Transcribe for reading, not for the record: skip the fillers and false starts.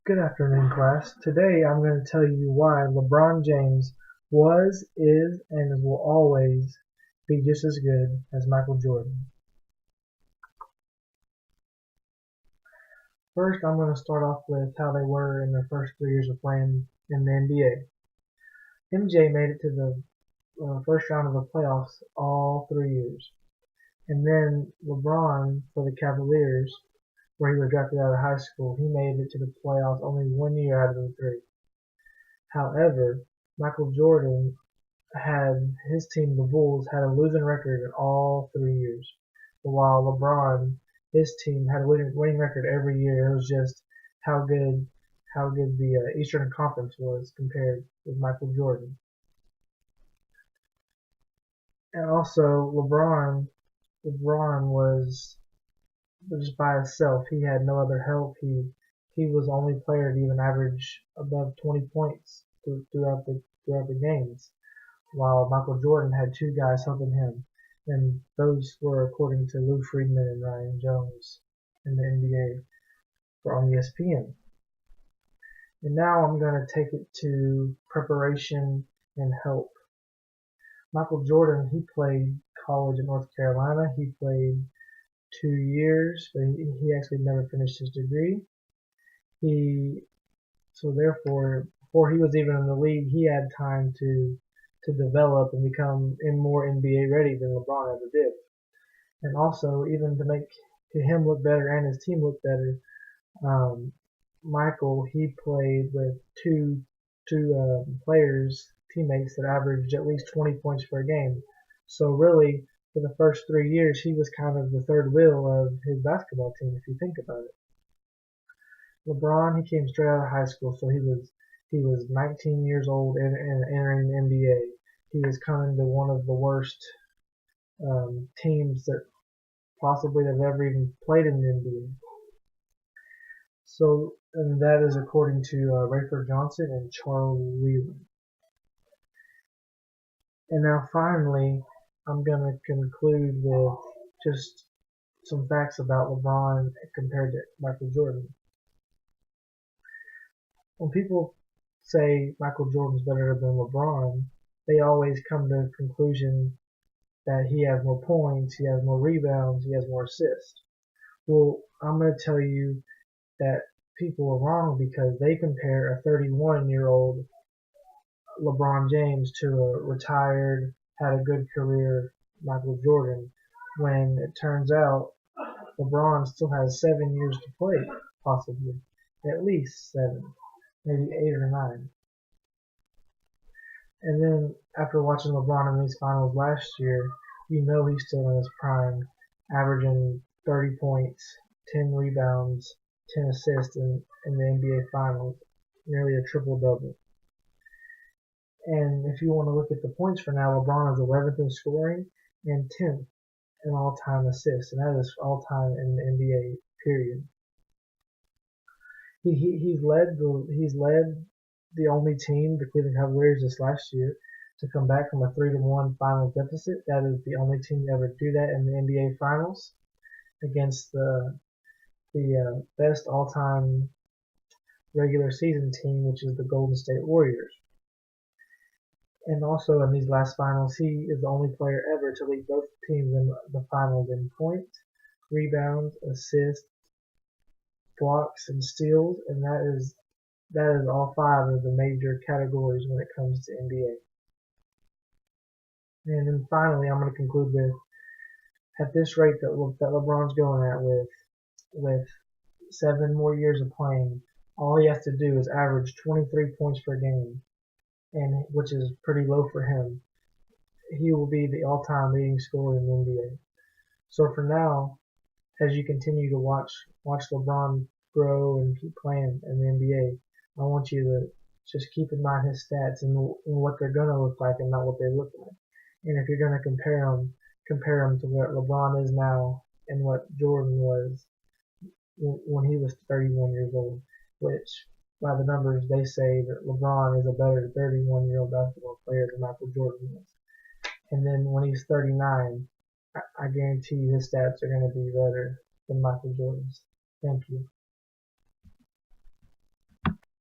Good afternoon, class. Today I'm going to tell you why LeBron James was, is, and will always be just as good as Michael Jordan. First, I'm going to start off with how they were in their first 3 years of playing in the NBA. MJ made it to the first round of the playoffs all 3 years. And then LeBron for the Cavaliers, where he was drafted out of high school, he made it to the playoffs only 1 year out of the three. However, Michael Jordan had his team, the Bulls, had a losing record in all 3 years, while LeBron, his team, had a winning record every year. It was just how good the Eastern Conference was compared with Michael Jordan. And also, LeBron was just by himself. He had no other help. He was the only player to even average above 20 points throughout the games, while Michael Jordan had two guys helping him, and those were according to Lou Friedman and Ryan Jones in the NBA for on ESPN. And now I'm going to take it to preparation and help. Michael Jordan, he played college in North Carolina. He played 2 years, but he actually never finished his degree. So therefore, before he was even in the league, he had time to develop and become more NBA ready than LeBron ever did. And also, even to make him look better and his team look better, Michael, he played with two teammates that averaged at least 20 points per game. So really, for the first 3 years, he was kind of the third wheel of his basketball team, if you think about it. LeBron, he came straight out of high school, so he was 19 years old and entering the NBA. He was coming to one of the worst teams that possibly have ever even played in the NBA. So, and that is according to Rayford Johnson and Charles Wheeler. And now finally, I'm going to conclude with just some facts about LeBron compared to Michael Jordan. When people say Michael Jordan's better than LeBron, they always come to the conclusion that he has more points, he has more rebounds, he has more assists. Well, I'm going to tell you that people are wrong because they compare a 31-year-old LeBron James to a retired, had a good career Michael Jordan, when it turns out LeBron still has 7 years to play, possibly. At least 7, maybe 8 or 9. And then after watching LeBron in these finals last year, you know he's still in his prime, averaging 30 points, 10 rebounds, 10 assists in the NBA Finals, nearly a triple-double. And if you want to look at the points for now, LeBron is 11th in scoring and 10th in all-time assists, and that is all-time in the NBA, period. He's led the only team, the Cleveland Cavaliers, this last year to come back from a 3-1 final deficit. That is the only team to ever do that in the NBA Finals against the best all-time regular season team, which is the Golden State Warriors. And also in these last finals, he is the only player ever to lead both teams in the finals in points, rebounds, assists, blocks, and steals, and that is all 5 of the major categories when it comes to NBA. And then finally, I'm going to conclude with, at this rate that LeBron's going at, with 7 more years of playing, all he has to do is average 23 points per game, and which is pretty low for him. He will be the all-time leading scorer in the NBA. So for now, as you continue to watch LeBron grow and keep playing in the NBA, I want you to just keep in mind his stats and what they're going to look like and not what they look like. And if you're going to compare them to what LeBron is now and what Jordan was when he was 31 years old, which by the numbers they say that LeBron is a better 31-year-old basketball player than Michael Jordan was. And then when he's 39, I guarantee his stats are going to be better than Michael Jordan's. Thank you.